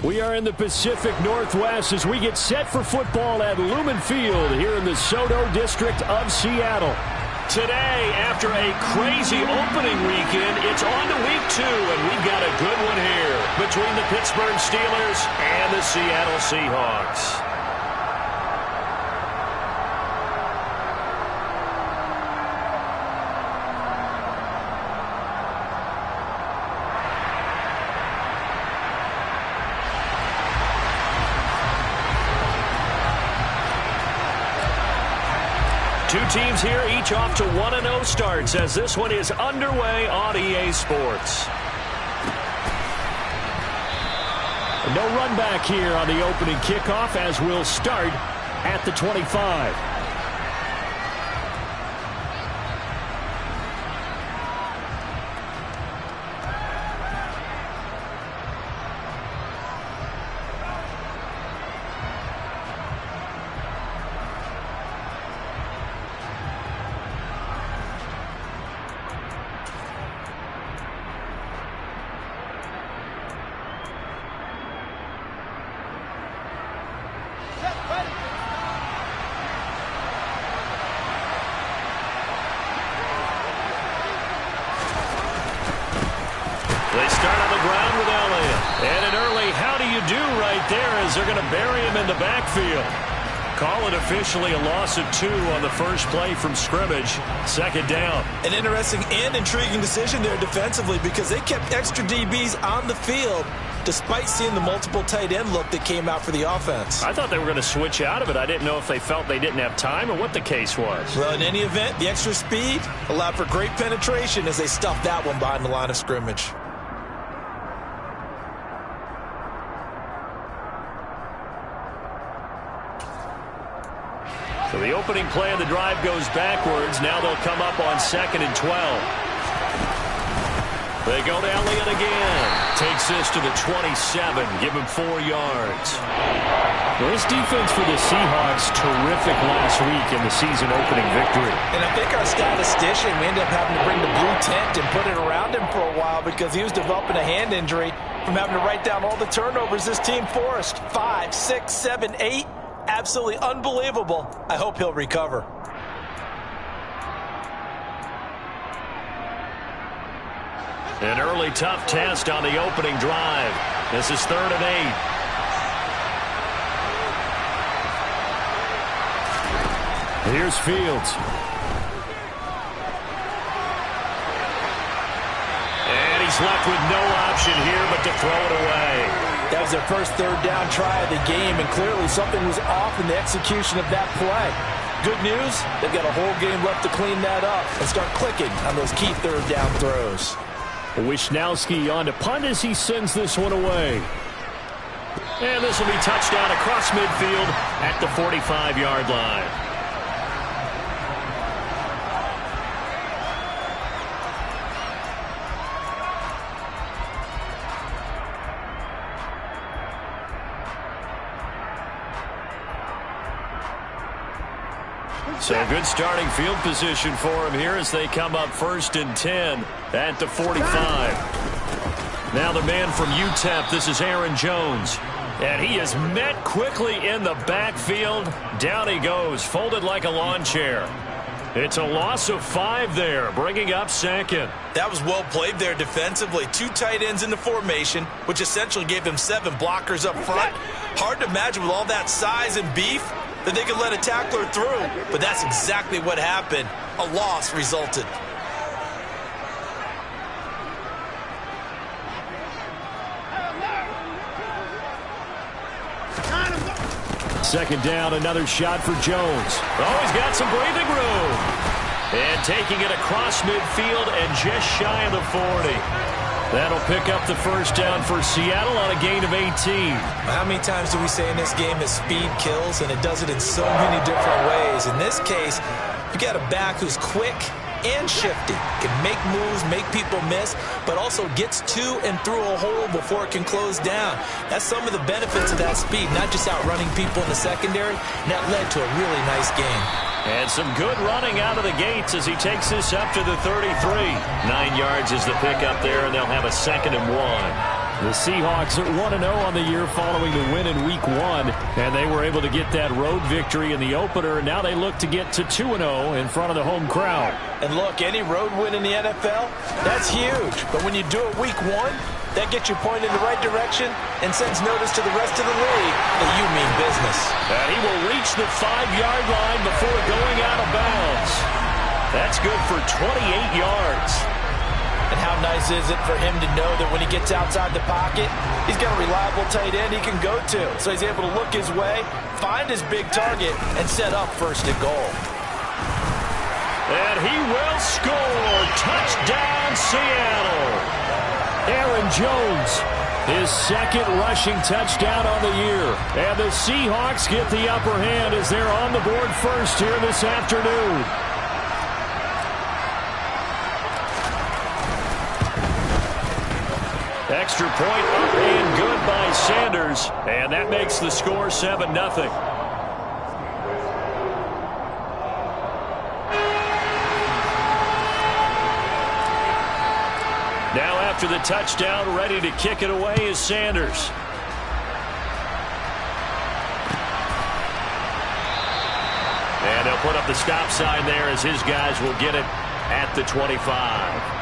We are in the Pacific Northwest as we get set for football at Lumen Field here in the Soto District of Seattle. Today, after a crazy opening weekend, it's on to week 2, and we've got a good one here between the Pittsburgh Steelers and the Seattle Seahawks. Two teams here, each off to 1-0 starts as this one is underway on EA Sports. No run back here on the opening kickoff as we'll start at the 25. They're going to bury him in the backfield. Call it officially a loss of 2 on the first play from scrimmage. Second down. An interesting and intriguing decision there defensively because they kept extra DBs on the field despite seeing the multiple tight end look that came out for the offense. I thought they were going to switch out of it. I didn't know if they felt they didn't have time or what the case was. Well, in any event, the extra speed allowed for great penetration as they stuffed that one behind the line of scrimmage. So the opening play of the drive goes backwards. Now they'll come up on 2nd and 12. They go to Elliott again. Takes this to the 27. Give him 4 yards. Well, this defense for the Seahawks, terrific last week in the season opening victory. And I think our statistician, we ended up having to bring the blue tent and put it around him for a while because he was developing a hand injury from having to write down all the turnovers this team forced. 5, 6, 7, 8. Absolutely unbelievable. I hope he'll recover. An early tough test on the opening drive. This is 3rd and 8. Here's Fields. And he's left with no option here but to throw it away. That was their first 3rd down try of the game, and clearly something was off in the execution of that play. Good news, they've got a whole game left to clean that up and start clicking on those key 3rd down throws. Wisnowski on to punt as he sends this one away. And this will be touchdown across midfield at the 45-yard line. So good starting field position for him here as they come up 1st and 10 at the 45. Now the man from UTEP, this is Aaron Jones. And he is met quickly in the backfield. Down he goes, folded like a lawn chair. It's a loss of 5 there, bringing up 2nd. That was well played there defensively. 2 tight ends in the formation, which essentially gave them 7 blockers up front. Hard to imagine with all that size and beef that they could let a tackler through, but that's exactly what happened. A loss resulted. Second down, another shot for Jones. Oh, he's got some breathing room. And taking it across midfield and just shy of the 40. That'll pick up the first down for Seattle on a gain of 18. How many times do we say in this game that speed kills, and it does it in so many different ways? In this case, you got a back who's quick and shifty, can make moves, make people miss, but also gets to and through a hole before it can close down. That's some of the benefits of that speed, not just outrunning people in the secondary, and that led to a really nice game. And some good running out of the gates as he takes this up to the 33. 9 yards is the pickup there, and they'll have a 2nd and 1. The Seahawks are 1-0 on the year following the win in Week 1, and they were able to get that road victory in the opener. Now they look to get to 2-0 in front of the home crowd. And look, any road win in the NFL, that's huge. But when you do it Week 1, that gets you pointed in the right direction and sends notice to the rest of the league that you mean business. And he will reach the 5-yard line before going out of bounds. That's good for 28 yards. And how nice is it for him to know that when he gets outside the pocket, he's got a reliable tight end he can go to. So he's able to look his way, find his big target, and set up first and goal. And he will score. Touchdown, Seattle. Aaron Jones, his second rushing touchdown on the year. And the Seahawks get the upper hand as they're on the board first here this afternoon. Extra point up and good by Sanders. And that makes the score 7-0. Now after the touchdown, ready to kick it away is Sanders. And they'll put up the stop sign there as his guys will get it at the 25.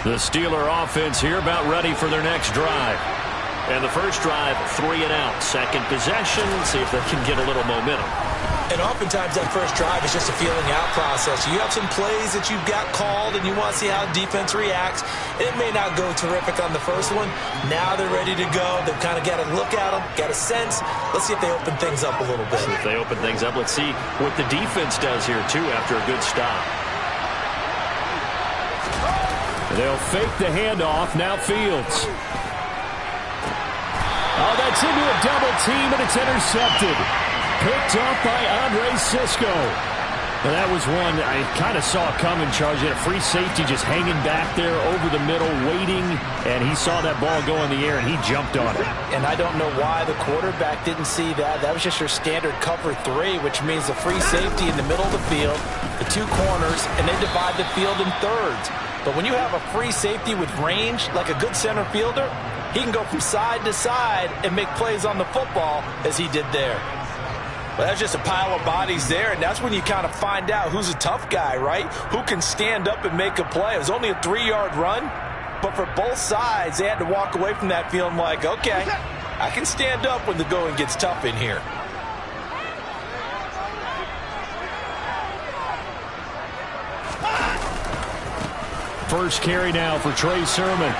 The Steeler offense here about ready for their next drive. And the first drive, 3 and out. Second possession. See if they can get a little momentum. And oftentimes that first drive is just a feeling out process. You have some plays that you've got called and you want to see how defense reacts. It may not go terrific on the first one. Now they're ready to go. They've kind of got to look at them, got a sense. Let's see if they open things up a little bit. See if they open things up. Let's see what the defense does here, too, after a good stop. They'll fake the handoff. Now Fields. Oh, that's into a double team, and it's intercepted. Picked up by Andre Sisco. Now, that was one I kind of saw coming, Charles. You had a free safety just hanging back there over the middle, waiting, and he saw that ball go in the air, and he jumped on it. And I don't know why the quarterback didn't see that. That was just your standard cover 3, which means the free safety in the middle of the field, the 2 corners, and they divide the field in thirds. But when you have a free safety with range, like a good center fielder, he can go from side to side and make plays on the football as he did there. Well, that's just a pile of bodies there, and that's when you kind of find out who's a tough guy, right? Who can stand up and make a play. It was only a 3-yard run, but for both sides, they had to walk away from that feeling like, okay, I can stand up when the going gets tough in here. First carry now for Trey Sermon.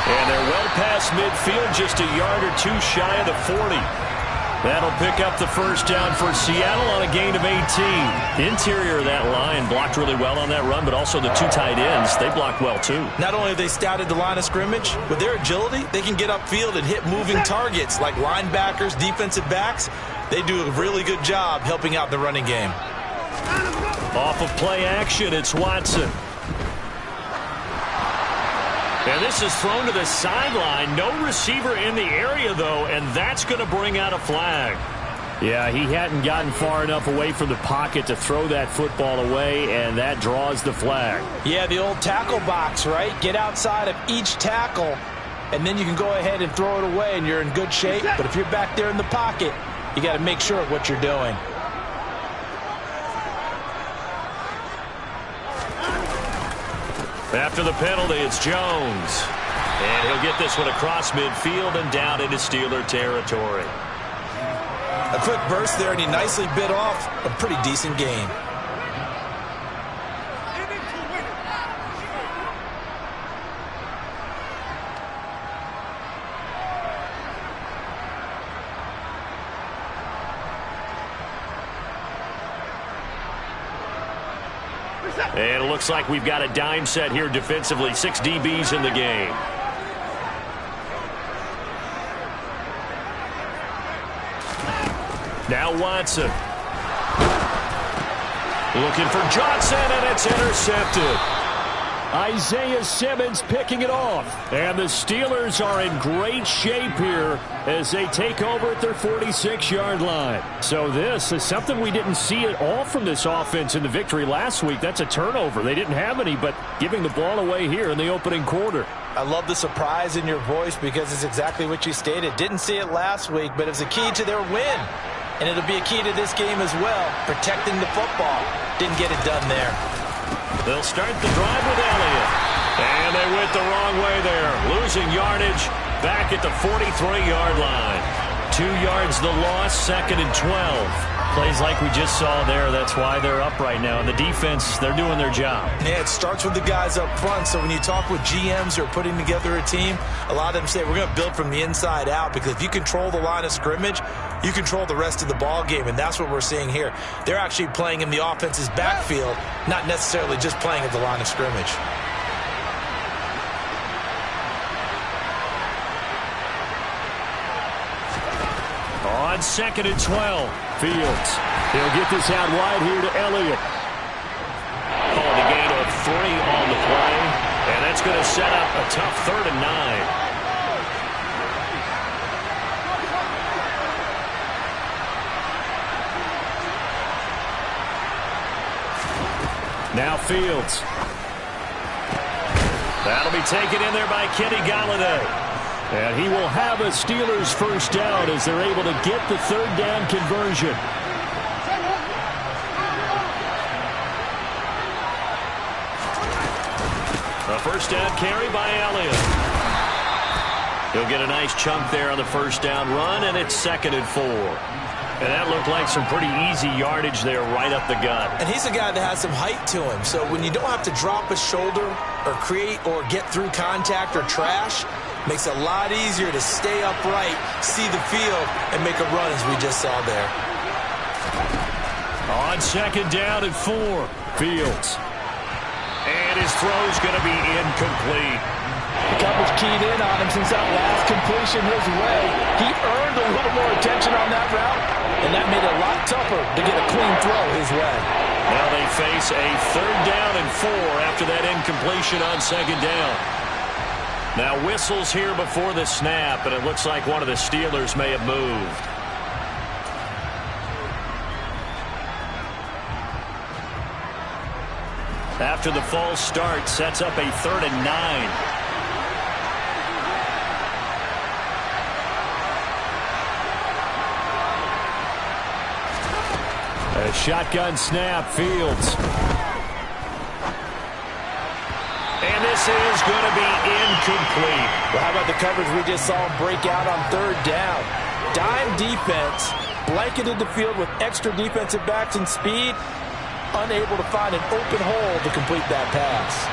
And they're well past midfield, just a yard or 2 shy of the 40. That'll pick up the first down for Seattle on a gain of 18. The interior of that line blocked really well on that run, but also the 2 tight ends, they blocked well too. Not only have they scouted the line of scrimmage, with their agility, they can get upfield and hit moving targets like linebackers, defensive backs. They do a really good job helping out the running game. Off of play action, it's Watson. And this is thrown to the sideline. No receiver in the area, though, and that's going to bring out a flag. Yeah, he hadn't gotten far enough away from the pocket to throw that football away, and that draws the flag. Yeah, the old tackle box, right? Get outside of each tackle, and then you can go ahead and throw it away, and you're in good shape. But if you're back there in the pocket, you got to make sure of what you're doing. After the penalty, it's Jones. And he'll get this one across midfield and down into Steeler territory. A quick burst there, and he nicely bit off a pretty decent gain. And it looks like we've got a dime set here defensively. 6 DBs in the game. Now Watson. Looking for Johnson, and it's intercepted. Isaiah Simmons picking it off. And the Steelers are in great shape here as they take over at their 46-yard line. So this is something we didn't see at all from this offense in the victory last week. That's a turnover. They didn't have any, but giving the ball away here in the opening quarter. I love the surprise in your voice because it's exactly what you stated. Didn't see it last week, but it was a key to their win. And it'll be a key to this game as well, protecting the football. Didn't get it done there. They'll start the drive with Elliott. And they went the wrong way there. Losing yardage back at the 43-yard line. 2 yards the loss, 2nd and 12. Plays like we just saw there. That's why they're up right now. And the defense, they're doing their job. Yeah, it starts with the guys up front. So when you talk with GMs who are putting together a team, a lot of them say we're going to build from the inside out, because if you control the line of scrimmage, you control the rest of the ball game, and that's what we're seeing here. They're actually playing in the offense's backfield, not necessarily just playing at the line of scrimmage. On 2nd and 12, Fields. He'll get this out wide here to Elliott. Called a gain of 3 on the play, and that's going to set up a tough 3rd and 9. Now Fields. That'll be taken in there by Kenny Golladay. And he will have a Steelers first down as they're able to get the 3rd down conversion. A first down carry by Elliott. He'll get a nice chunk there on the first down run, and it's 2nd and 4. And that looked like some pretty easy yardage there right up the gut. And he's a guy that has some height to him. So when you don't have to drop a shoulder or create or get through contact or trash, makes it a lot easier to stay upright, see the field, and make a run as we just saw there. On 2nd down and 4, Fields. And his throw's going to be incomplete. The coverage keyed in on him since that last completion his way. He earned a little more attention on that route, and that made it a lot tougher to get a clean throw his way. Now they face a 3rd down and 4 after that incompletion on 2nd down. Now whistles here before the snap, and it looks like one of the Steelers may have moved. After the false start, sets up a 3rd and 9. A shotgun snap, Fields. And this is going to be incomplete. Well, how about the coverage we just saw him break out on 3rd down? Dime defense, blanketed the field with extra defensive backs and speed, unable to find an open hole to complete that pass.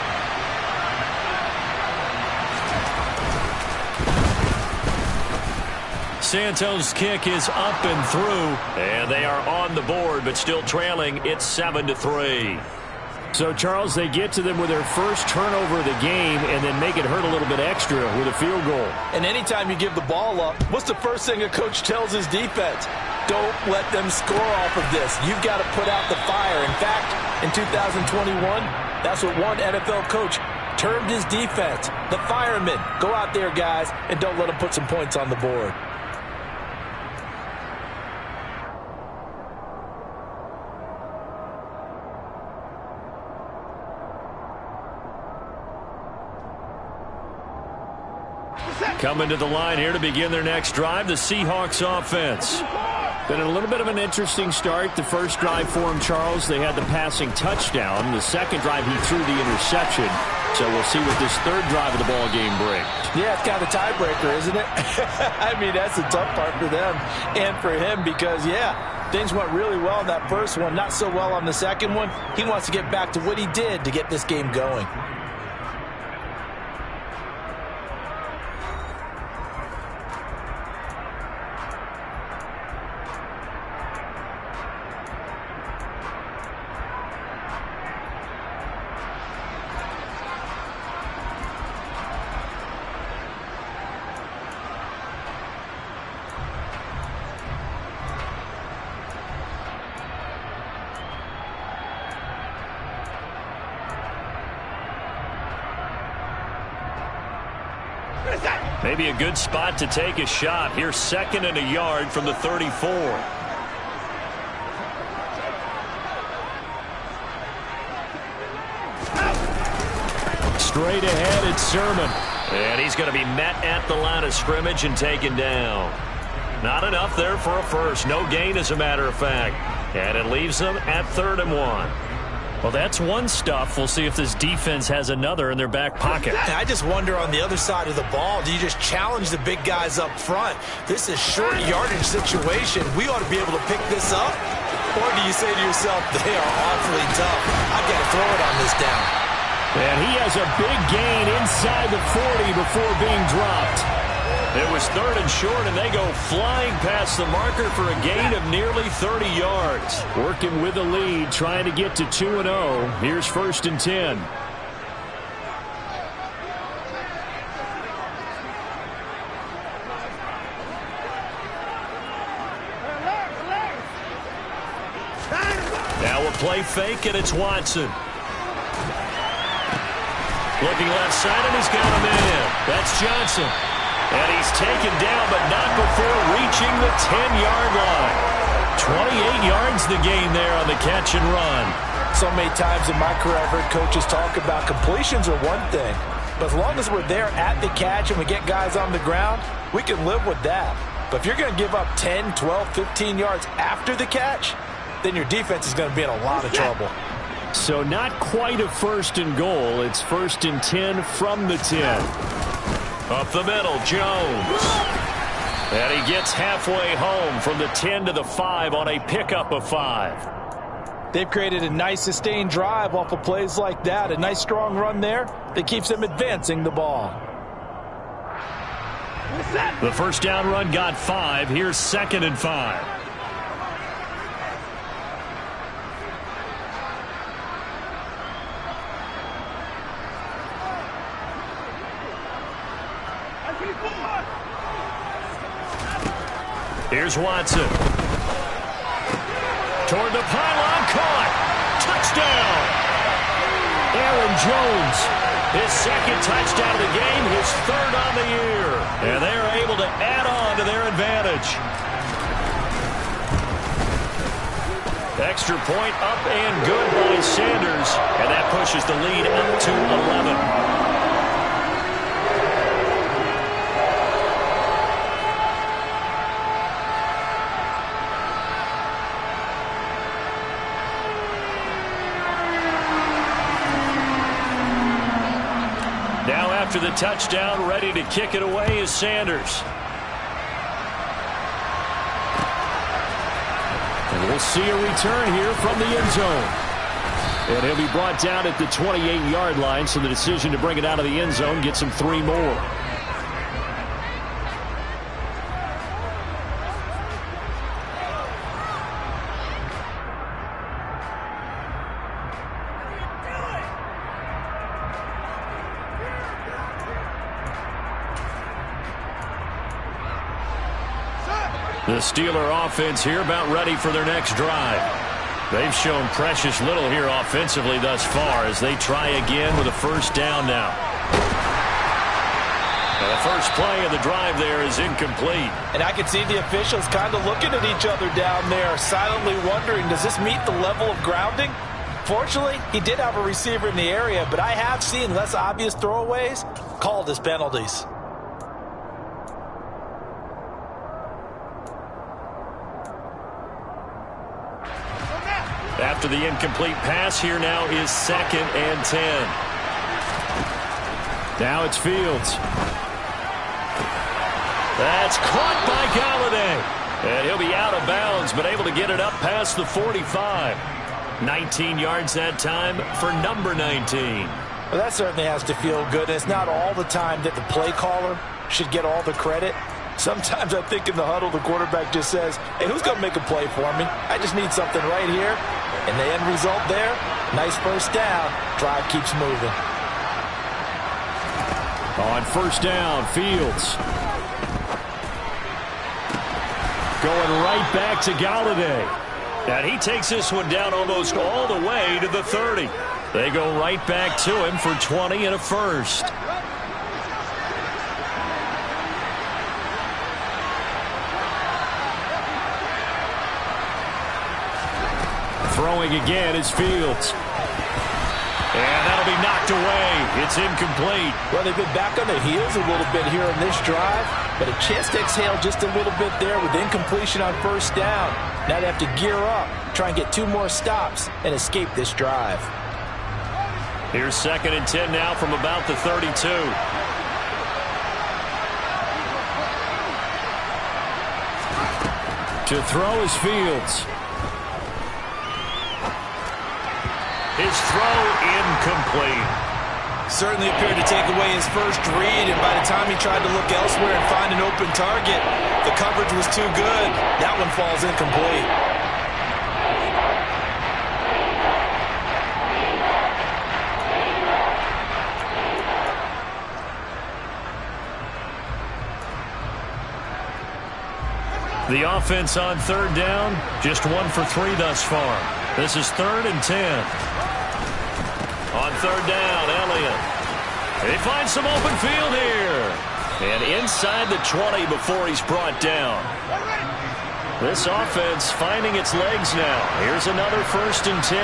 Santos' kick is up and through, and they are on the board, but still trailing. It's 7-3. So, Charles, they get to them with their first turnover of the game and then make it hurt a little bit extra with a field goal. And anytime you give the ball up, what's the first thing a coach tells his defense? Don't let them score off of this. You've got to put out the fire. In fact, in 2021, that's what one NFL coach termed his defense. The firemen. Go out there, guys, and don't let them put some points on the board. Coming to the line here to begin their next drive, the Seahawks offense. Been a little bit of an interesting start. The first drive for him, Charles, they had the passing touchdown. The second drive, he threw the interception. So we'll see what this 3rd drive of the ball game brings. Yeah, it's kind of a tiebreaker, isn't it? I mean, that's the tough part for them and for him because, yeah, things went really well in that first one, not so well on the second one. He wants to get back to what he did to get this game going. Maybe a good spot to take a shot. Here's 2nd and a yard from the 34. Straight ahead, it's Sermon. And he's going to be met at the line of scrimmage and taken down. Not enough there for a first. No gain, as a matter of fact. And it leaves them at 3rd and 1. Well, that's one stuff. We'll see if this defense has another in their back pocket. I just wonder on the other side of the ball, do you just challenge the big guys up front? This is short yardage situation. We ought to be able to pick this up. Or do you say to yourself, they are awfully tough. I've got to throw it on this down. And he has a big gain inside the 40 before being dropped. It was 3rd and short, and they go flying past the marker for a gain of nearly 30 yards. Working with the lead, trying to get to 2-0. Here's 1st and 10. Now a play fake, and it's Watson. Looking left side, and he's got him in. That's Johnson. And he's taken down, but not before reaching the 10-yard line. 28 yards the gain there on the catch and run. So many times in my career I've heard coaches talk about completions are one thing. But as long as we're there at the catch and we get guys on the ground, we can live with that. But if you're going to give up 10, 12, 15 yards after the catch, then your defense is going to be in a lot of trouble. So not quite a 1st and goal. It's 1st and 10 from the 10. Up the middle, Jones. And he gets halfway home from the 10 to the 5 on a pickup of 5. They've created a nice sustained drive off of plays like that. A nice strong run there that keeps them advancing the ball. The first down run got 5. Here's 2nd and 5. Here's Watson. Toward the pylon, caught. Touchdown. Aaron Jones, his 2nd touchdown of the game, his 3rd on the year. And they're able to add on to their advantage. Extra point up and good by Sanders. And that pushes the lead up to 11. After the touchdown, ready to kick it away is Sanders. And we'll see a return here from the end zone. And he'll be brought down at the 28-yard line, so the decision to bring it out of the end zone gets him 3 more. The Steeler offense here about ready for their next drive. They've shown precious little here offensively thus far as they try again with a 1st down now. And the first play of the drive there is incomplete. And I can see the officials kind of looking at each other down there, silently wondering, does this meet the level of grounding? Fortunately, he did have a receiver in the area, but I have seen less obvious throwaways called as penalties. After the incomplete pass, here now is 2nd and 10. Now it's Fields. That's caught by Galladay. And he'll be out of bounds, but able to get it up past the 45. 19 yards that time for number 19. Well, that certainly has to feel good. It's not all the time that the play caller should get all the credit. Sometimes I think in the huddle, the quarterback just says, hey, who's going to make a play for me? I just need something right here. And the end result there, nice 1st down. Drive keeps moving. On 1st down, Fields. Going right back to Galladay. And he takes this one down almost all the way to the 30. They go right back to him for 20 and a 1st. Throwing again is Fields. And that'll be knocked away. It's incomplete. Well, they've been back on their heels a little bit here in this drive, but a chance to exhale just a little bit there with incompletion on first down. Now they have to gear up, try and get 2 more stops, and escape this drive. Here's 2nd and 10 now from about the 32. To throw is Fields. His throw incomplete. Certainly appeared to take away his first read, and by the time he tried to look elsewhere and find an open target, the coverage was too good. That one falls incomplete. The offense on 3rd down, just 1 for 3 thus far. This is 3rd and 10. On 3rd down, Elliott. He finds some open field here. And inside the 20 before he's brought down. This offense finding its legs now. Here's another 1st and 10.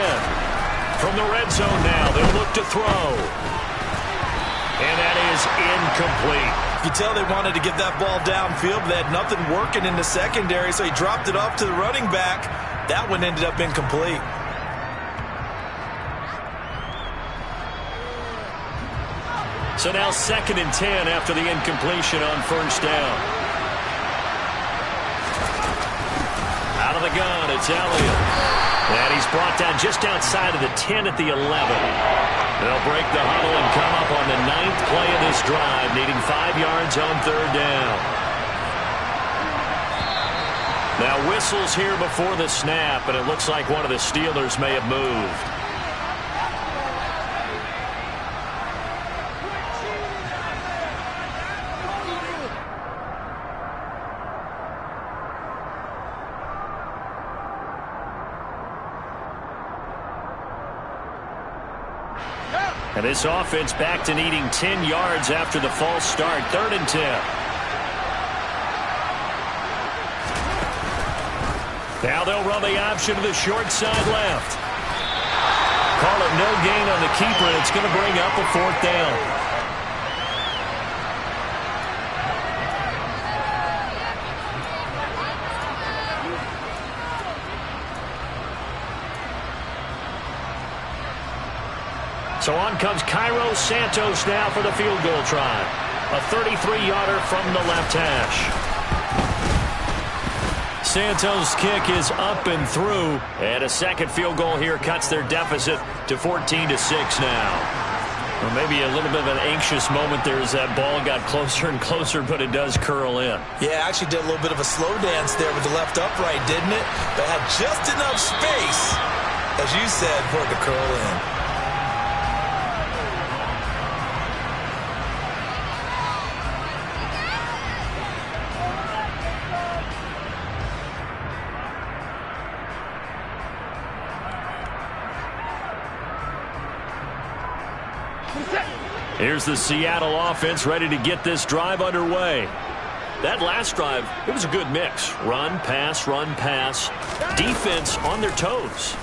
From the red zone now, they'll look to throw. And that is incomplete. You tell they wanted to get that ball downfield, but they had nothing working in the secondary, so he dropped it off to the running back. That one ended up incomplete. So now 2nd and 10 after the incompletion on 1st down. Out of the gun, it's Elliott. And he's brought down just outside of the 10 at the 11. They'll break the huddle and come up on the 9th play of this drive, needing 5 yards on 3rd down. Now whistles here before the snap, and it looks like one of the Steelers may have moved. And this offense back to needing 10 yards after the false start. 3rd and 10. Now they'll run the option to the short side left. Call it no gain on the keeper, and it's going to bring up a 4th down. So on comes Cairo Santos now for the field goal try. A 33-yarder from the left hash. Santos' kick is up and through. And a second field goal here cuts their deficit to 14-6 now. Well, maybe a little bit of an anxious moment there as that ball got closer and closer, but it does curl in. Yeah, actually did a little bit of a slow dance there with the left upright, didn't it? But had just enough space, as you said, for it to curl in. Here's the Seattle offense ready to get this drive underway. That last drive, it was a good mix. Run, pass, defense on their toes.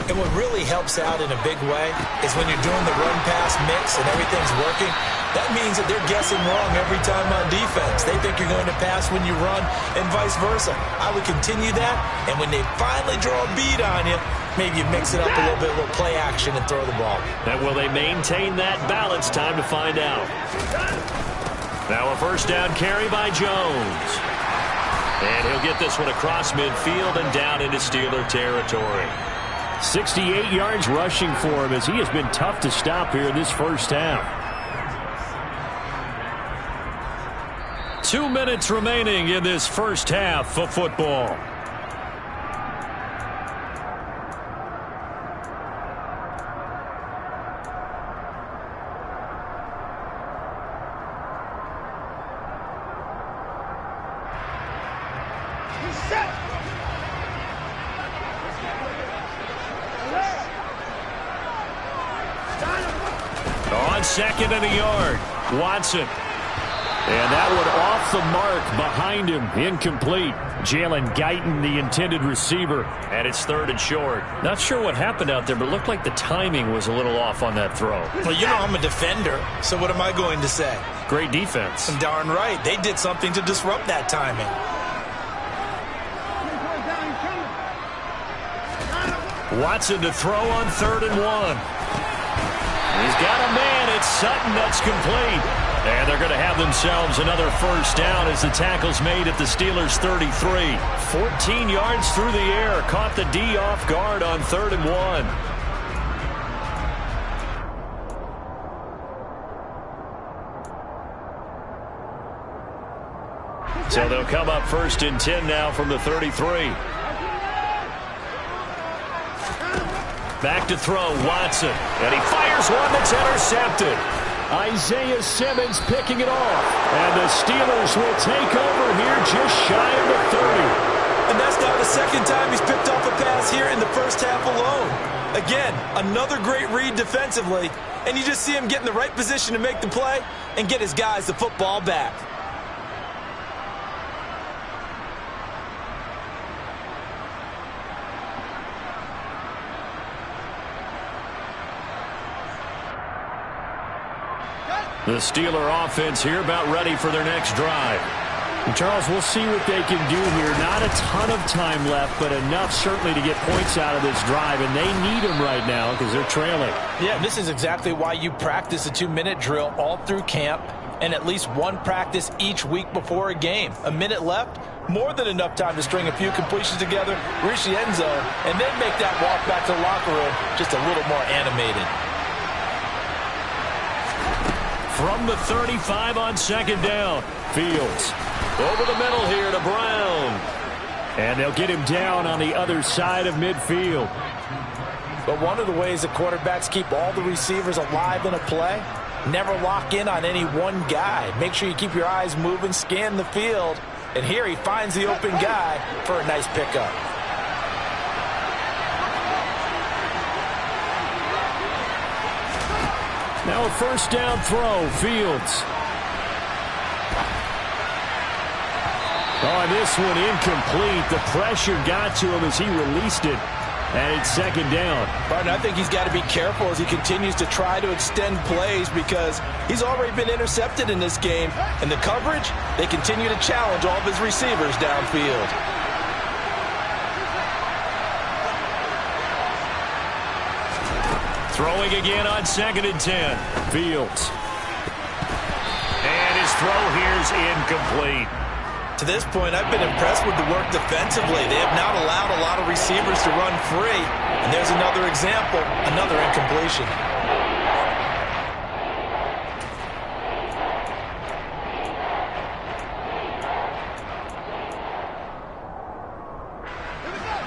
And what really helps out in a big way is when you're doing the run-pass mix and everything's working, that means that they're guessing wrong every time on defense. They think you're going to pass when you run and vice versa. I would continue that, and when they finally draw a bead on you, maybe you mix it up a little bit, a little play action, and throw the ball. And will they maintain that balance? Time to find out. Now a 1st down carry by Jones. And he'll get this one across midfield and down into Steeler territory. 68 yards rushing for him as he has been tough to stop here in this first half. 2 minutes remaining in this first half of football. On 2nd and a yard, Watson. And that one off the mark behind him. Incomplete. Jalen Guyton, the intended receiver. And it's 3rd and short. Not sure what happened out there, but it looked like the timing was a little off on that throw. Well, you know I'm a defender, so what am I going to say? Great defense. And darn right. They did something to disrupt that timing. Watson to throw on 3rd and 1. He's got a man. It's Sutton. That's complete. And they're going to have themselves another first down as the tackle's made at the Steelers' 33. 14 yards through the air. Caught the D off guard on 3rd and 1. So they'll come up 1st and 10 now from the 33. Back to throw, Watson. And he fires one that's intercepted. Isaiah Simmons picking it off. And the Steelers will take over here just shy of the 30. And that's not the second time he's picked off a pass here in the first half alone. Again, another great read defensively. And you just see him get in the right position to make the play and get his guys the football back. The Steeler offense here about ready for their next drive. And Charles, we'll see what they can do here. Not a ton of time left, but enough certainly to get points out of this drive, and they need them right now because they're trailing. Yeah, this is exactly why you practice a 2-minute drill all through camp and at least one practice each week before a game. A minute left, more than enough time to string a few completions together, reach the end zone, and then make that walk back to the locker room just a little more animated. From the 35 on 2nd down, Fields over the middle here to Brown. And they'll get him down on the other side of midfield. But one of the ways that quarterbacks keep all the receivers alive in a play, never lock in on any one guy. Make sure you keep your eyes moving, scan the field. And here he finds the open guy for a nice pickup. Now a first down throw, Fields. Oh, this one incomplete. The pressure got to him as he released it. And it's 2nd down. But I think he's got to be careful as he continues to try to extend plays because he's already been intercepted in this game. And the coverage, they continue to challenge all of his receivers downfield. Throwing again on 2nd and 10. Fields. And his throw here's incomplete. To this point, I've been impressed with the work defensively. They have not allowed a lot of receivers to run free. And there's another example, another incompletion.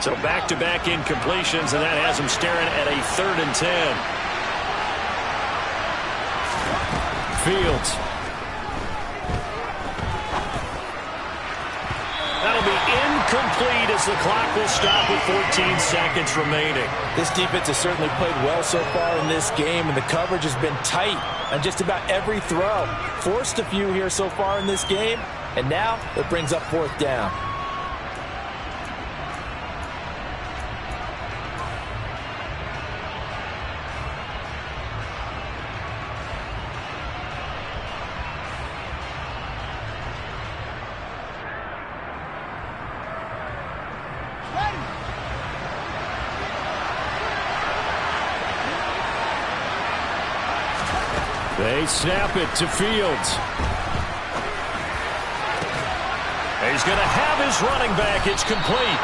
So back-to-back incompletions, and that has him staring at a 3rd and 10. Fields. That'll be incomplete as the clock will stop with 14 seconds remaining. This defense has certainly played well so far in this game, and the coverage has been tight on just about every throw. Forced a few here so far in this game, and now it brings up 4th down. They snap it to Fields. He's going to have his running back. It's complete.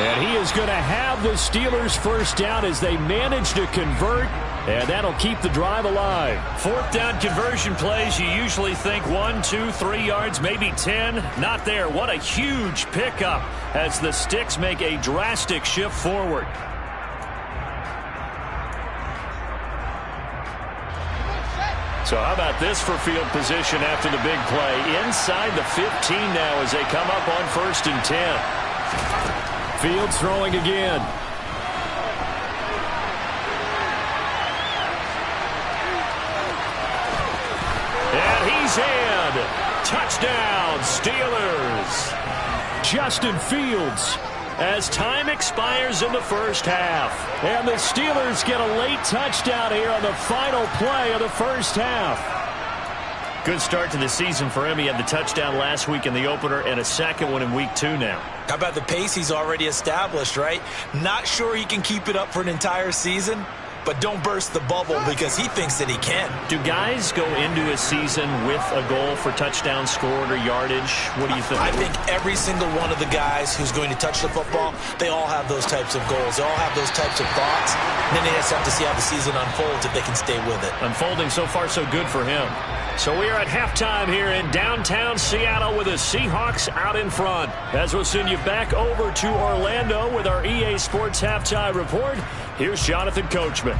And he is going to have the Steelers' first down as they manage to convert. And that'll keep the drive alive. 4th down conversion plays, you usually think 1, 2, 3 yards, maybe 10. Not there. What a huge pickup as the Sticks make a drastic shift forward. So how about this for field position after the big play? Inside the 15 now as they come up on 1st and 10. Fields throwing again. And he's in. Touchdown, Steelers. Justin Fields, as time expires in the first half. And the Steelers get a late touchdown here on the final play of the first half. Good start to the season for him. He had the touchdown last week in the opener and a second one in week 2 now. How about the pace he's already established, right? Not sure he can keep it up for an entire season, but don't burst the bubble because he thinks that he can. Do guys go into a season with a goal for touchdown scored or yardage? What do you think? I think every single one of the guys who's going to touch the football, they all have those types of goals. They all have those types of thoughts. And then they just have to see how the season unfolds if they can stay with it. Unfolding so far so good for him. So we are at halftime here in downtown Seattle with the Seahawks out in front. As we'll send you back over to Orlando with our EA Sports Halftime Report, here's Jonathan Coachman.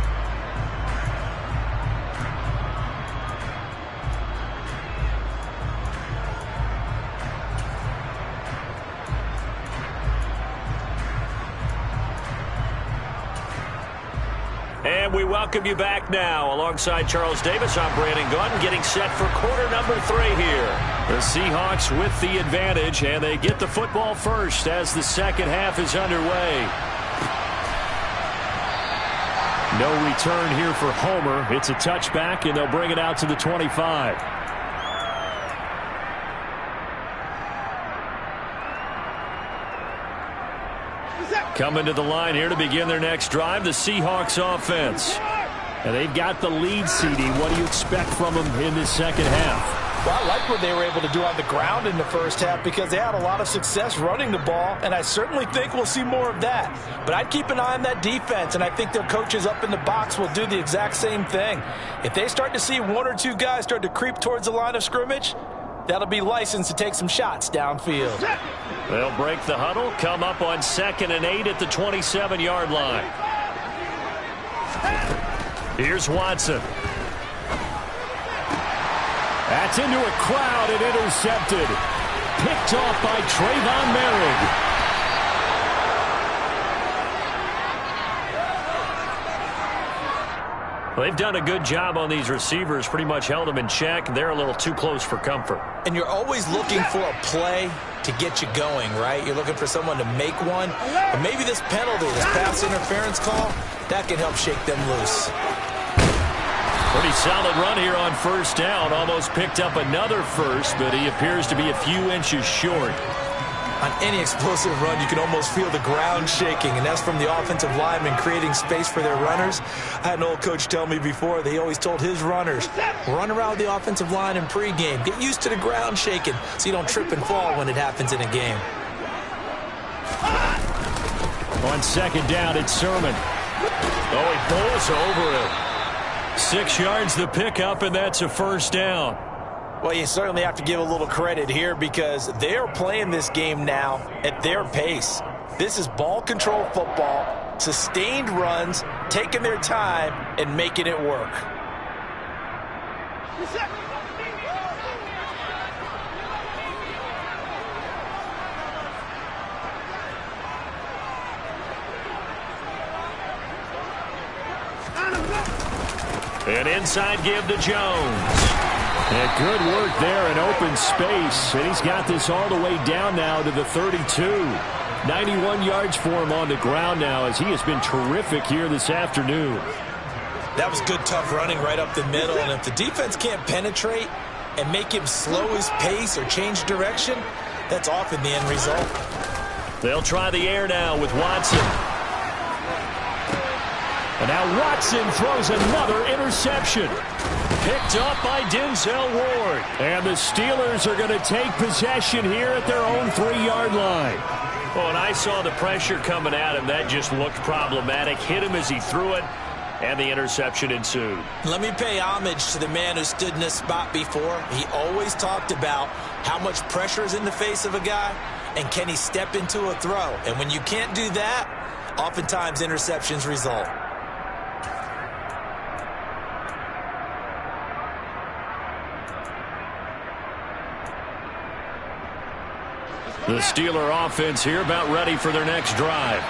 And we welcome you back now. Alongside Charles Davis, I'm Brandon Gaunt, getting set for quarter number 3 here. The Seahawks with the advantage, and they get the football first as the second half is underway. No return here for Homer. It's a touchback, and they'll bring it out to the 25. Coming to the line here to begin their next drive, the Seahawks offense. And they've got the lead, CD. What do you expect from them in this second half? Well, I like what they were able to do on the ground in the first half because they had a lot of success running the ball, and I certainly think we'll see more of that. But I'd keep an eye on that defense, and I think their coaches up in the box will do the exact same thing. If they start to see 1 or 2 guys start to creep towards the line of scrimmage, that'll be licensed to take some shots downfield. They'll break the huddle, come up on 2nd and 8 at the 27-yard line. Here's Watson. That's into a crowd and intercepted. Picked off by Trayvon Merrick. Well, they've done a good job on these receivers, pretty much held them in check. They're a little too close for comfort. And you're always looking for a play to get you going, right? You're looking for someone to make one. But maybe this penalty, this pass interference call, that can help shake them loose. Pretty solid run here on first down. Almost picked up another first, but he appears to be a few inches short. On any explosive run, you can almost feel the ground shaking, and that's from the offensive linemen creating space for their runners. I had an old coach tell me before, they always told his runners, run around the offensive line in pregame. Get used to the ground shaking so you don't trip and fall when it happens in a game. On 2nd down, it's Sermon. Oh, he bowls over it. 6 yards the pickup, and that's a first down. Well, you certainly have to give a little credit here because they're playing this game now at their pace. This is ball control football, sustained runs, taking their time, and making it work. An inside give to Jones. And good work there in open space. And he's got this all the way down now to the 32. 91 yards for him on the ground now as he has been terrific here this afternoon. That was good, tough running right up the middle. And if the defense can't penetrate and make him slow his pace or change direction, that's often the end result. They'll try the air now with Watson. And now Watson throws another interception. Picked up by Denzel Ward. And the Steelers are going to take possession here at their own 3-yard line. Oh, and I saw the pressure coming at him. That just looked problematic. Hit him as he threw it, and the interception ensued. Let me pay homage to the man who stood in this spot before. He always talked about how much pressure is in the face of a guy, and can he step into a throw. And when you can't do that, oftentimes interceptions result. The Steeler offense here about ready for their next drive.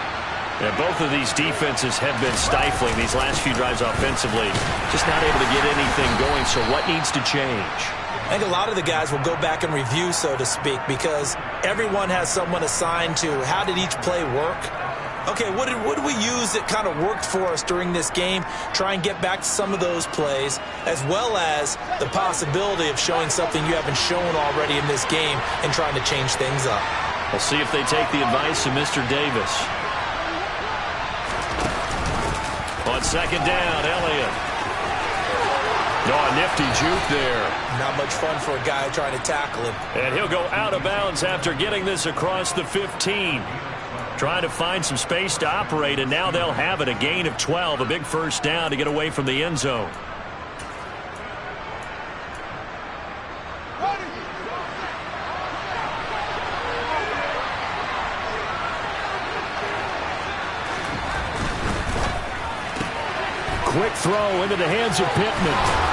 And both of these defenses have been stifling these last few drives offensively. Just not able to get anything going, so what needs to change? I think a lot of the guys will go back and review, so to speak, because everyone has someone assigned to how did each play work. Okay, what did we use that kind of worked for us during this game? Try and get back to some of those plays, as well as the possibility of showing something you haven't shown already in this game and trying to change things up. We'll see if they take the advice of Mr. Davis. On second down, Elliott. Oh, a nifty juke there. Not much fun for a guy trying to tackle him. And he'll go out of bounds after getting this across the 15. Trying to find some space to operate, and now they'll have it. A gain of 12, a big first down to get away from the end zone. Quick throw into the hands of Pittman.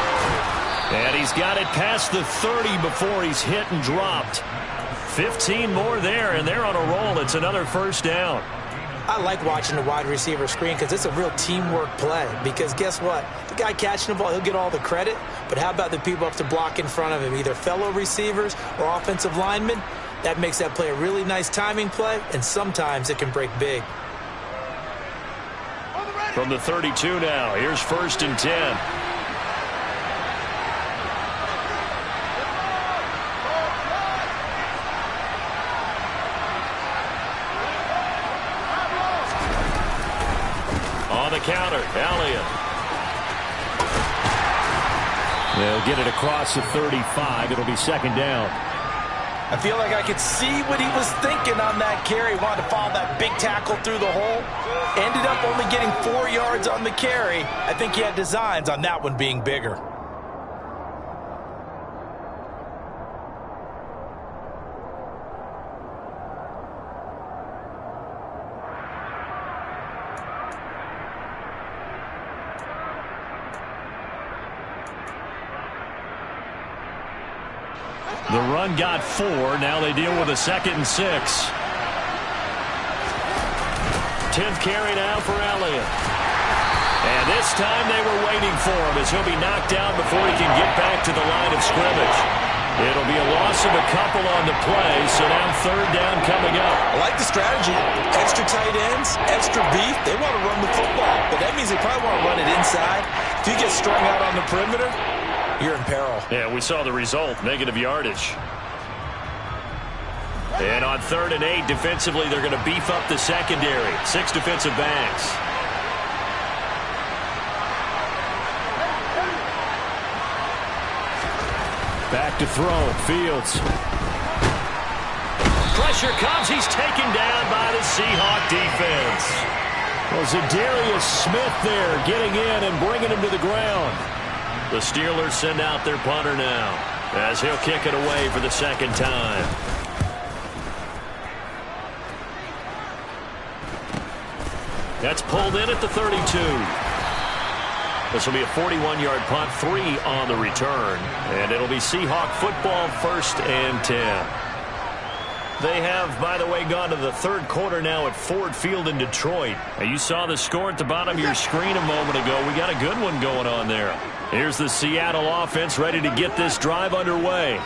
And he's got it past the 30 before he's hit and dropped. 15 more there, and they're on a roll. It's another first down. I like watching the wide receiver screen because it's a real teamwork play. Because guess what? The guy catching the ball, he'll get all the credit. But how about the people up to block in front of him, either fellow receivers or offensive linemen? That makes that play a really nice timing play, and sometimes it can break big. From the 32 now, here's first and 10. On the counter, Elliott. They'll get it across the 35. It'll be second down. I feel like I could see what he was thinking on that carry. Wanted to follow that big tackle through the hole. Ended up only getting 4 yards on the carry. I think he had designs on that one being bigger. The run got 4. Now they deal with a 2nd and 6. 10th carry now for Elliott. And this time they were waiting for him as he'll be knocked down before he can get back to the line of scrimmage. It'll be a loss of a couple on the play, so now third down coming up. I like the strategy. Extra tight ends, extra beef. They want to run the football, but that means they probably want to run it inside. If you get strung out on the perimeter, you're in peril. Yeah, we saw the result, negative yardage. And on 3rd and 8, defensively, they're going to beef up the secondary. 6 defensive backs. Back to throw, Fields. Pressure comes, he's taken down by the Seahawk defense. Well, Zadarius Smith there getting in and bringing him to the ground. The Steelers send out their punter now as he'll kick it away for the second time. That's pulled in at the 32. This will be a 41-yard punt, 3 on the return. And it'll be Seahawk football, 1st and 10. They have, by the way, gone to the 3rd quarter now at Ford Field in Detroit. Now, you saw the score at the bottom of your screen a moment ago. We got a good one going on there. Here's the Seattle offense ready to get this drive underway.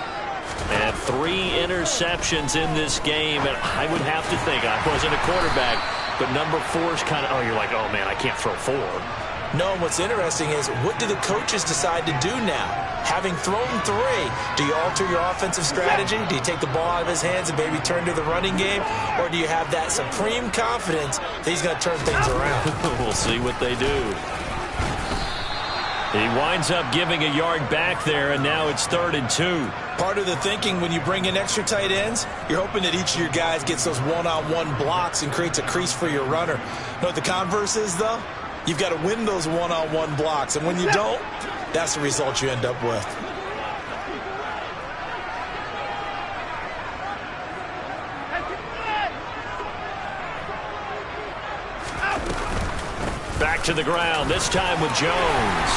And 3 interceptions in this game. And I would have to think, I wasn't a quarterback, but number 4 is kind of, oh, you're like, oh, man, I can't throw 4. No, and what's interesting is, what do the coaches decide to do now? Having thrown 3, do you alter your offensive strategy? Do you take the ball out of his hands and maybe turn to the running game? Or do you have that supreme confidence that he's going to turn things around? We'll see what they do. He winds up giving a yard back there, and now it's 3rd and 2. Part of the thinking when you bring in extra tight ends, you're hoping that each of your guys gets those one-on-one blocks and creates a crease for your runner. You know what the converse is, though? You've got to win those one-on-one blocks, and when you don't, that's the result you end up with. Back to the ground, this time with Jones.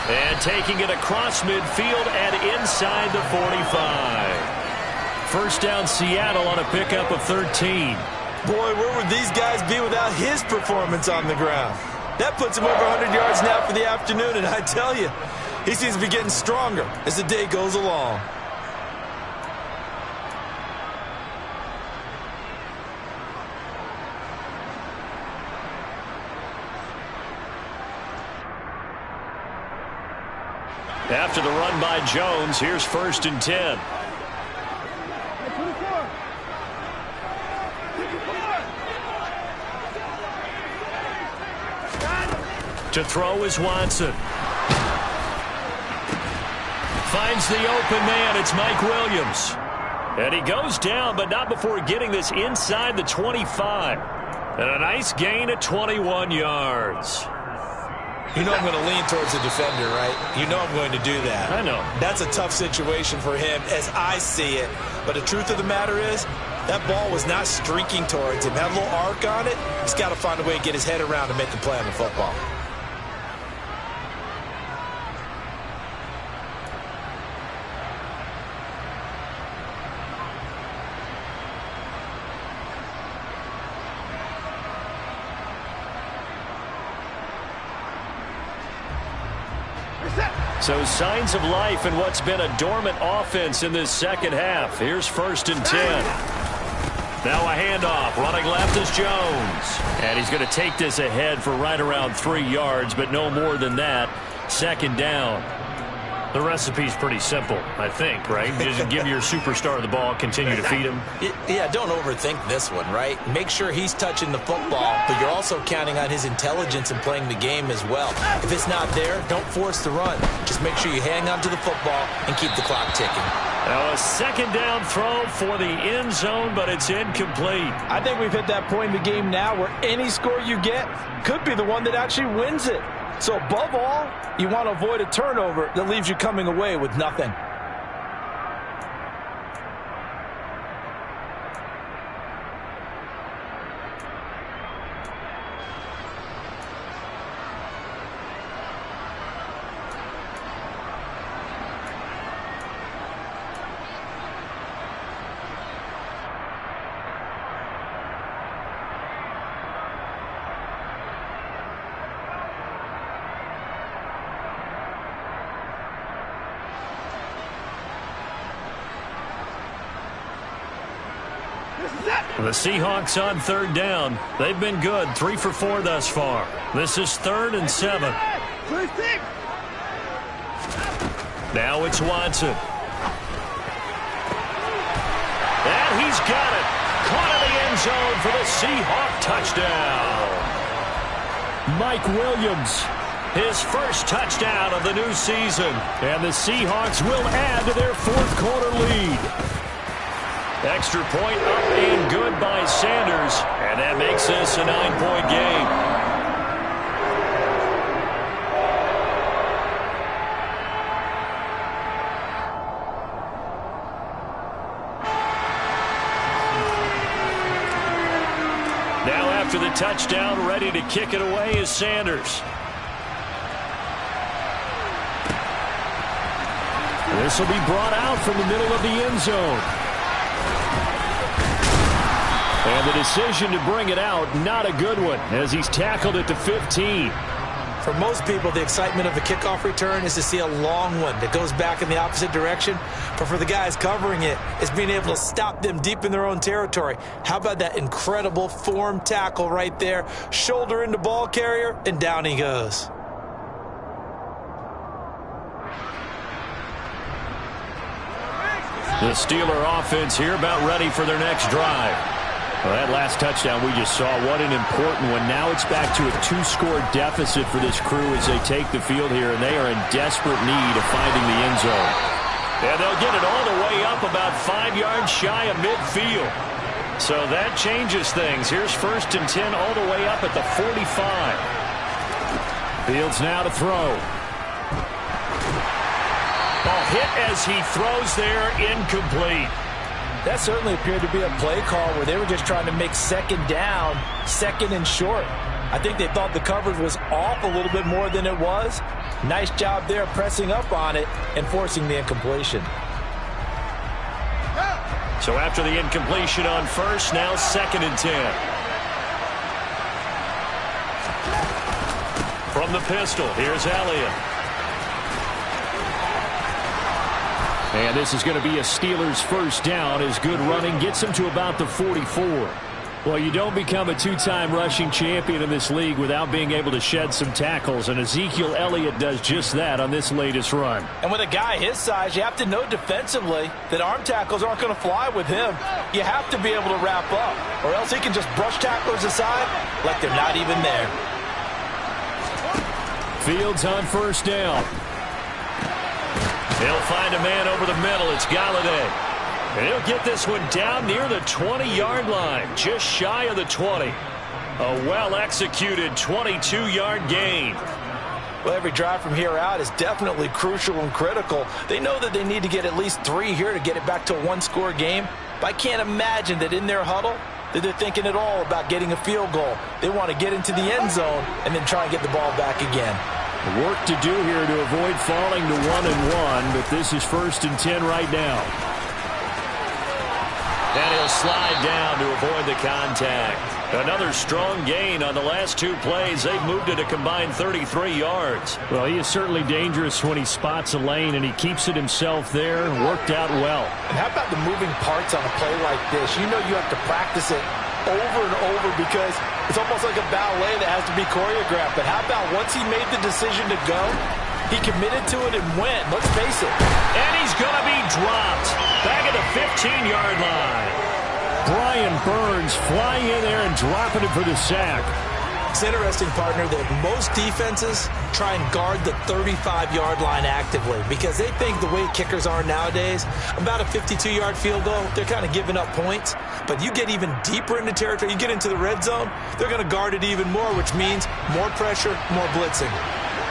And taking it across midfield and inside the 45. First down, Seattle on a pickup of 13. Boy, where would these guys be without his performance on the ground? That puts him over 100 yards now for the afternoon, and I tell you, He seems to be getting stronger as the day goes along. After the run by Jones, here's 1st and 10. To throw is Watson. Finds the open man. It's Mike Williams. And he goes down, but not before getting this inside the 25. And a nice gain of 21 yards. You know I'm going to lean towards the defender, right? You know I'm going to do that. I know. That's a tough situation for him as I see it. But the truth of the matter is, that ball was not streaking towards him. Had a little arc on it. He's got to find a way to get his head around and make a play on the football. So signs of life in what's been a dormant offense in this second half. Here's 1st and 10. Now a handoff. Running left is Jones. And he's going to take this ahead for right around 3 yards, but no more than that. 2nd down. The recipe's pretty simple, I think, right? Just give your superstar the ball, continue to feed him. Yeah, don't overthink this one, right? Make sure he's touching the football, but you're also counting on his intelligence in playing the game as well. If it's not there, don't force the run. Just make sure you hang on to the football and keep the clock ticking. Now a 2nd down throw for the end zone, but it's incomplete. I think we've hit that point in the game now where any score you get could be the one that actually wins it. So above all, you want to avoid a turnover that leaves you coming away with nothing. The Seahawks on 3rd down. They've been good. 3 for 4 thus far. This is 3rd and 7. Now it's Watson. And he's got it. Caught in the end zone for the Seahawk touchdown. Mike Williams, his first touchdown of the new season. And the Seahawks will add to their 4th quarter lead. Extra point up and good by Sanders. And that makes this a 9-point game. Now after the touchdown, ready to kick it away is Sanders. This will be brought out from the middle of the end zone. And the decision to bring it out, not a good one, as he's tackled it to 15. For most people, the excitement of a kickoff return is to see a long one that goes back in the opposite direction. But for the guys covering it, it's being able to stop them deep in their own territory. How about that incredible form tackle right there? Shoulder into ball carrier, and down he goes. The Steeler offense here about ready for their next drive. Well, that last touchdown we just saw, what an important one. Now it's back to a 2-score deficit for this crew as they take the field here, and they are in desperate need of finding the end zone. And they'll get it all the way up about 5 yards shy of midfield. So that changes things. Here's 1st and 10 all the way up at the 45. Fields now to throw. Ball hit as he throws there, incomplete. That certainly appeared to be a play call where they were just trying to make 2nd down, 2nd and short. I think they thought the coverage was off a little bit more than it was. Nice job there pressing up on it and forcing the incompletion. So after the incompletion on 1st, now 2nd and 10. From the pistol, here's Elliott. And this is going to be a Steelers first down as good running gets them to about the 44. Well, you don't become a two-time rushing champion in this league without being able to shed some tackles, and Ezekiel Elliott does just that on this latest run. And with a guy his size, you have to know defensively that arm tackles aren't going to fly with him. You have to be able to wrap up, or else he can just brush tacklers aside like they're not even there. Fields on first down. He'll find a man over the middle. It's Galladay. And he'll get this one down near the 20-yard line, just shy of the 20. A well-executed 22-yard gain. Well, every drive from here out is definitely crucial and critical. They know that they need to get at least 3 here to get it back to a one-score game. But I can't imagine that in their huddle that they're thinking at all about getting a field goal. They want to get into the end zone and then try and get the ball back again. Work to do here to avoid falling to 1-1, but this is 1st and 10 right now. And he'll slide down to avoid the contact. Another strong gain on the last 2 plays. They've moved it a combined 33 yards. Well, he is certainly dangerous when he spots a lane, and he keeps it himself there. Worked out well. And how about the moving parts on a play like this? You know you have to practice it over and over because it's almost like a ballet that has to be choreographed. But how about once he made the decision to go, he committed to it and went. Let's face it. And he's going to be dropped. Back at the 15-yard line. Brian Burns flying in there and dropping it for the sack. It's interesting, partner, that most defenses try and guard the 35-yard line actively because they think the way kickers are nowadays, about a 52-yard field goal, they're kind of giving up points. But you get even deeper into territory, you get into the red zone, they're going to guard it even more, which means more pressure, more blitzing.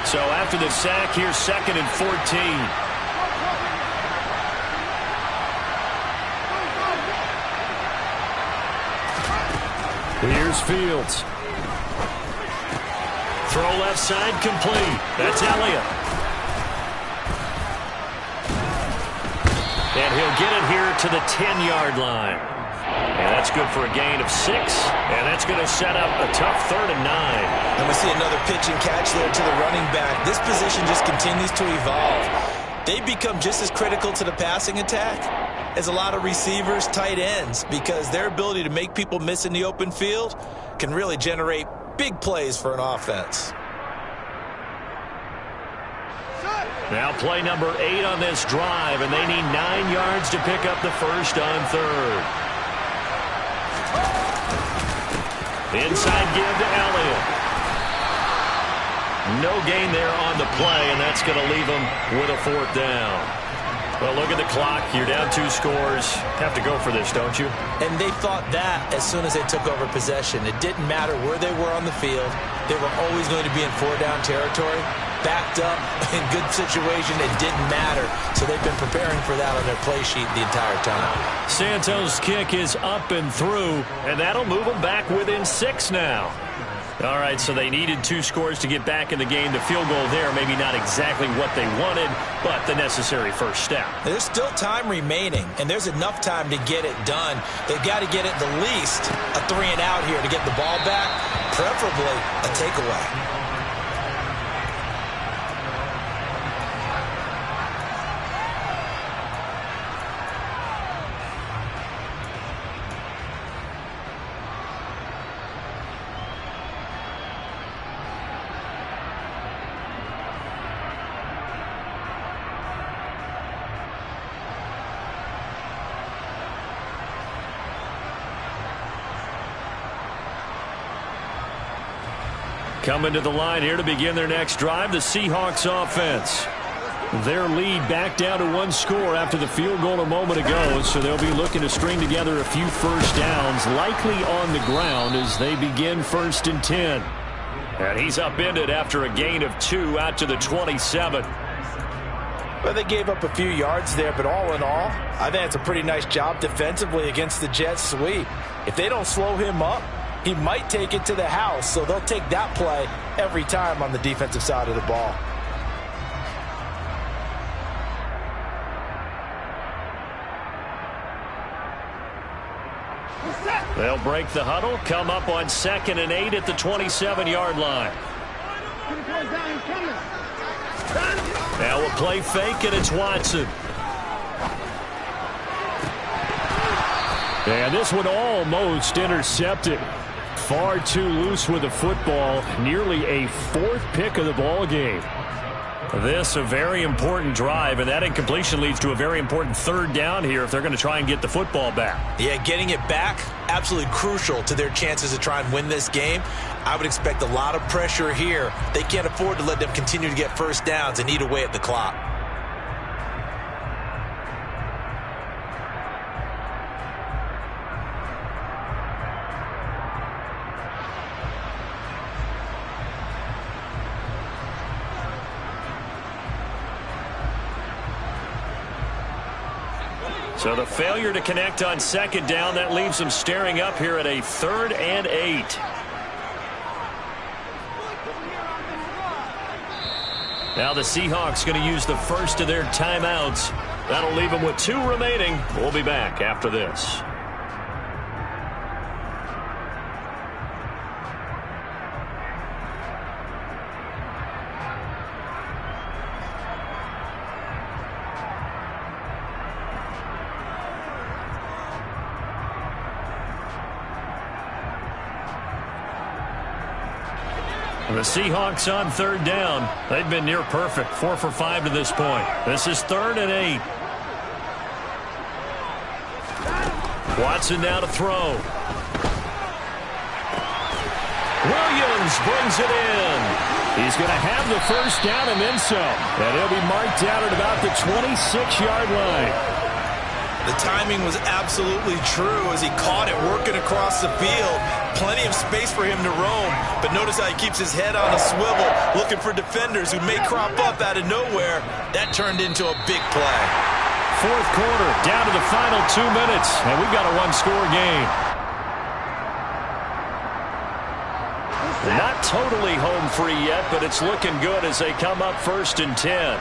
So after the sack, here's 2nd and 14. Here's Fields. Throw left side complete. That's Elliott. And he'll get it here to the 10-yard line. And that's good for a gain of 6. And that's going to set up a tough 3rd and 9. And we see another pitch and catch there to the running back. This position just continues to evolve. They become just as critical to the passing attack as a lot of receivers, tight ends, because their ability to make people miss in the open field can really generate big plays for an offense. Now play number 8 on this drive, and they need 9 yards to pick up the first on 3rd. Inside give to Elliott. No gain there on the play, and that's going to leave them with a 4th down. Well, look at the clock. You're down 2 scores. Have to go for this, don't you? And they thought that as soon as they took over possession. It didn't matter where they were on the field. They were always going to be in 4-down territory. Backed up, in good situation, it didn't matter. So they've been preparing for that on their play sheet the entire time. Santos' kick is up and through, and that'll move them back within 6 now. All right, so they needed 2 scores to get back in the game. The field goal there, maybe not exactly what they wanted, but the necessary first step. There's still time remaining, and there's enough time to get it done. They've got to get at the least a 3-and-out here to get the ball back, preferably a takeaway. Coming to the line here to begin their next drive, the Seahawks offense. Their lead back down to 1 score after the field goal a moment ago, so they'll be looking to string together a few first downs, likely on the ground as they begin 1st and 10. And he's upended after a gain of 2 out to the 27. Well, they gave up a few yards there, but all in all, I think it's a pretty nice job defensively against the Jets sweep. If they don't slow him up, he might take it to the house, so they'll take that play every time on the defensive side of the ball. They'll break the huddle, come up on 2nd and 8 at the 27-yard line. Now we'll play fake, and it's Watson. And this one almost intercepted. Far too loose with the football. Nearly a fourth pick of the ball game. This a very important drive, and that incompletion leads to a very important third down here if they're going to try and get the football back. Yeah, getting it back, absolutely crucial to their chances to try and win this game. I would expect a lot of pressure here. They can't afford to let them continue to get first downs and eat away at the clock. So the failure to connect on second down, that leaves them staring up here at a 3rd and 8. Now the Seahawks going to use the first of their timeouts. That'll leave them with 2 remaining. We'll be back after this. The Seahawks on 3rd down. They've been near perfect. 4 for 5 to this point. This is 3rd and 8. Watson now to throw. Williams brings it in. He's going to have the first down and then some. And he'll be marked down at about the 26-yard line. The timing was absolutely true as he caught it working across the field. Plenty of space for him to roam. But notice how he keeps his head on a swivel, looking for defenders who may crop up out of nowhere. That turned into a big play. 4th quarter, down to the final 2 minutes. And we've got a 1-score game. Not totally home free yet, but it's looking good as they come up 1st and 10.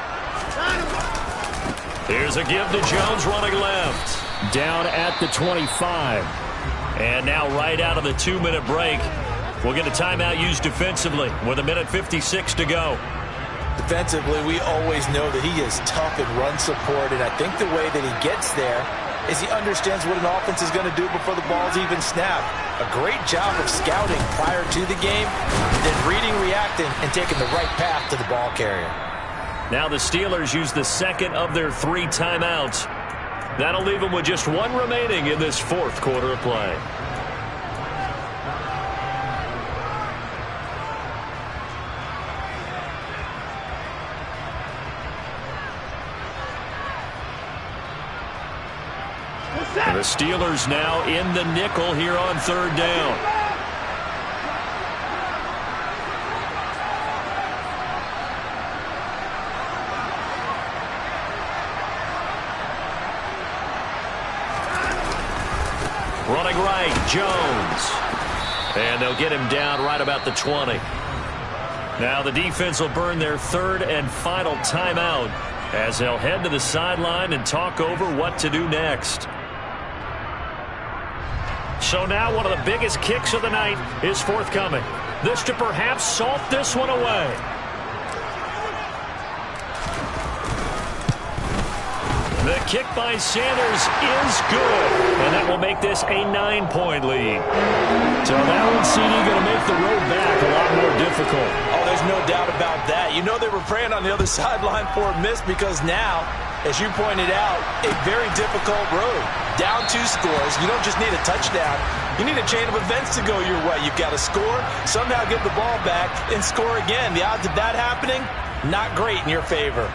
Here's a give to Jones running left. Down at the 25. And now right out of the 2-minute break, we'll get a timeout used defensively with 1:56 to go. Defensively, we always know that he is tough in run support, and I think the way that he gets there is he understands what an offense is going to do before the ball's even snapped. A great job of scouting prior to the game, then reading, reacting, and taking the right path to the ball carrier. Now the Steelers use the second of their 3 timeouts. That'll leave them with just 1 remaining in this 4th quarter of play. The Steelers now in the nickel here on 3rd down. Running right, Jones. And they'll get him down right about the 20. Now the defense will burn their 3rd and final timeout as they'll head to the sideline and talk over what to do next. So now one of the biggest kicks of the night is forthcoming. This to perhaps salt this one away. The kick by Sanders is good, and that will make this a 9-point lead. So that one, CD, going to make the road back a lot more difficult. Oh, there's no doubt about that. You know they were praying on the other sideline for a miss because now, as you pointed out, a very difficult road. Down 2 scores. You don't just need a touchdown. You need a chain of events to go your way. You've got to score, somehow get the ball back, and score again. The odds of that happening, not great in your favor.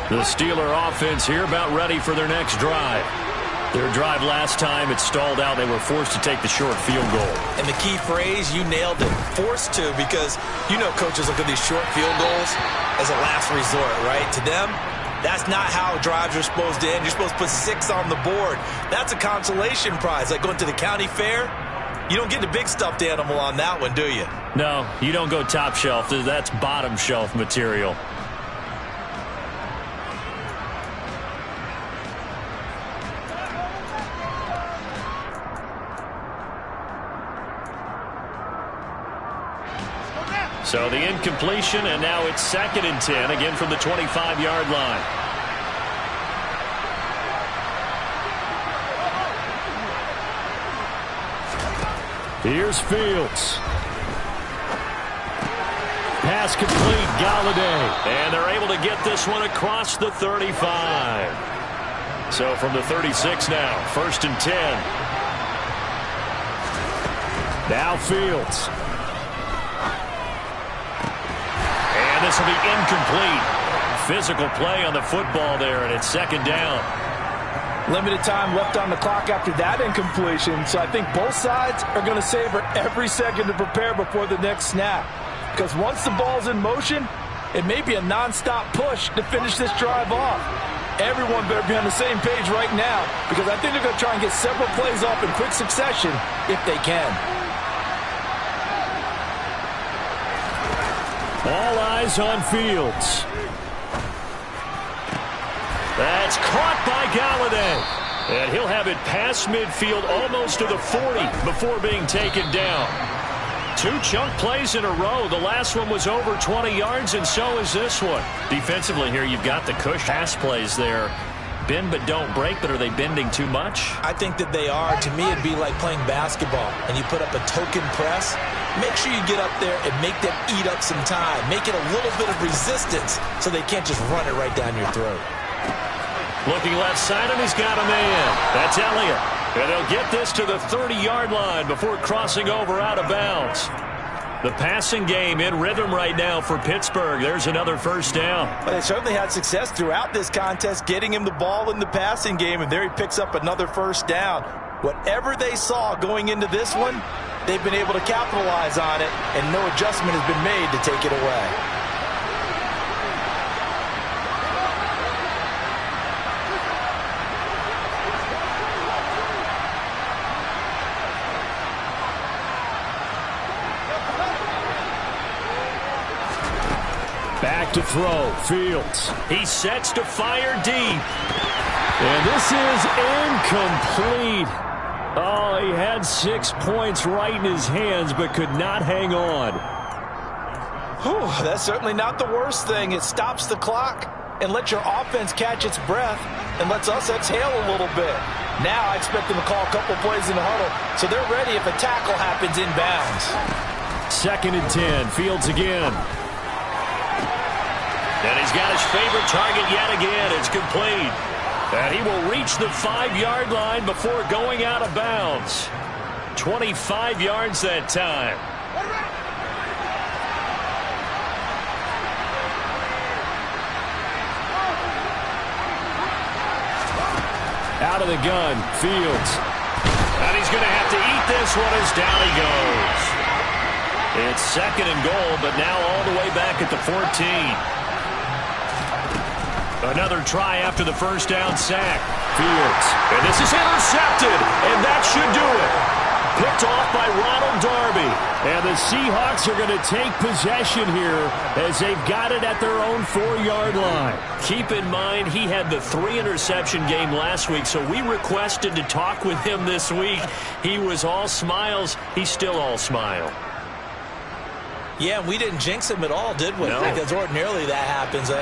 The Steeler offense here about ready for their next drive. Their drive last time, it stalled out. They were forced to take the short field goal. And the key phrase, you nailed it, forced to, because you know coaches look at these short field goals as a last resort, right? To them, that's not how drives are supposed to end. You're supposed to put 6 on the board. That's a consolation prize, like going to the county fair. You don't get the big stuffed animal on that one, do you? No, you don't go top shelf. That's bottom shelf material. So the incompletion, and now it's 2nd and 10, again from the 25-yard line. Here's Fields. Pass complete, Galladay. And they're able to get this one across the 35. So from the 36 now, 1st and 10. Now Fields. And this will be incomplete. Physical play on the football there, and it's 2nd down. Limited time left on the clock after that incompletion, so I think both sides are going to savor every second to prepare before the next snap. Because once the ball's in motion, it may be a nonstop push to finish this drive off. Everyone better be on the same page right now, because I think they're going to try and get several plays off in quick succession if they can. All eyes on Fields. That's caught by Galladay. And he'll have it past midfield almost to the 40 before being taken down. 2 chunk plays in a row. The last one was over 20 yards, and so is this one. Defensively here, you've got the cush pass plays there. Bend but don't break, but are they bending too much? I think that they are. To me, it'd be like playing basketball, and you put up a token press. Make sure you get up there and make them eat up some time. Make it a little bit of resistance so they can't just run it right down your throat. Looking left side, and he's got a man. That's Elliott. And they'll get this to the 30-yard line before crossing over out of bounds. The passing game in rhythm right now for Pittsburgh. There's another 1st down. Well, they certainly had success throughout this contest, getting him the ball in the passing game, and there he picks up another 1st down. Whatever they saw going into this one, they've been able to capitalize on it, and no adjustment has been made to take it away. Back to throw. Fields. He sets to fire deep. And this is incomplete. Oh, he had 6 points right in his hands, but could not hang on. Whew, that's certainly not the worst thing. It stops the clock and lets your offense catch its breath and lets us exhale a little bit. Now I expect them to call a couple plays in the huddle, so they're ready if a tackle happens inbounds. 2nd and 10. Fields again. And he's got his favorite target yet again. It's complete. And he will reach the 5-yard line before going out of bounds. 25 yards that time. Out of the gun, Fields. And he's going to have to eat this one as down he goes. It's 2nd and goal, but now all the way back at the 14. Another try after the 1st down sack. Fields. And this is intercepted. And that should do it. Picked off by Ronald Darby. And the Seahawks are going to take possession here as they've got it at their own 4-yard line. Keep in mind, he had the 3-interception game last week, so we requested to talk with him this week. He was all smiles. He's still all smile. Yeah, we didn't jinx him at all, did we? No. Because ordinarily that happens.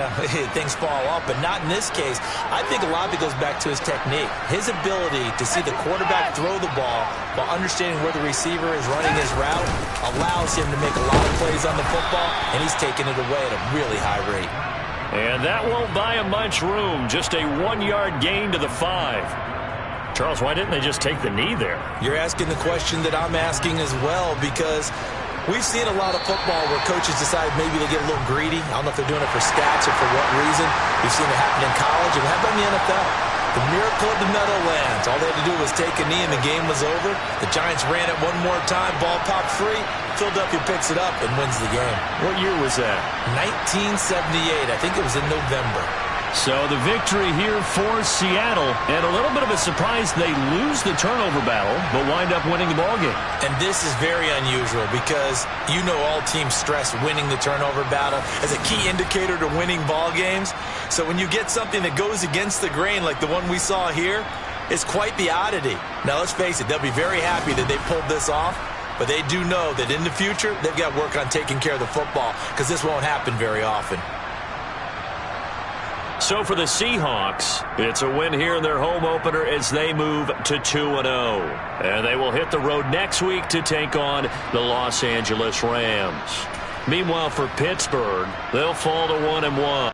Things fall off, but not in this case. I think a lot of it goes back to his technique. His ability to see the quarterback throw the ball while understanding where the receiver is running his route allows him to make a lot of plays on the football, and he's taking it away at a really high rate. And that won't buy him much room. Just a 1-yard gain to the 5. Charles, why didn't they just take the knee there? You're asking the question that I'm asking as well, because we've seen a lot of football where coaches decide maybe they get a little greedy. I don't know if they're doing it for stats or for what reason. We've seen it happen in college, and how about in the NFL? The miracle of the Meadowlands. All they had to do was take a knee, and the game was over. The Giants ran it one more time. Ball popped free. Philadelphia picks it up and wins the game. What year was that? 1978. I think it was in November. So the victory here for Seattle, and a little bit of a surprise they lose the turnover battle, but wind up winning the ballgame. And this is very unusual because you know all teams stress winning the turnover battle as a key indicator to winning ball games. So when you get something that goes against the grain like the one we saw here, it's quite the oddity. Now let's face it, they'll be very happy that they pulled this off, but they do know that in the future they've got to work on taking care of the football because this won't happen very often. So for the Seahawks, it's a win here in their home opener as they move to 2-0. And they will hit the road next week to take on the Los Angeles Rams. Meanwhile, for Pittsburgh, they'll fall to 1-1.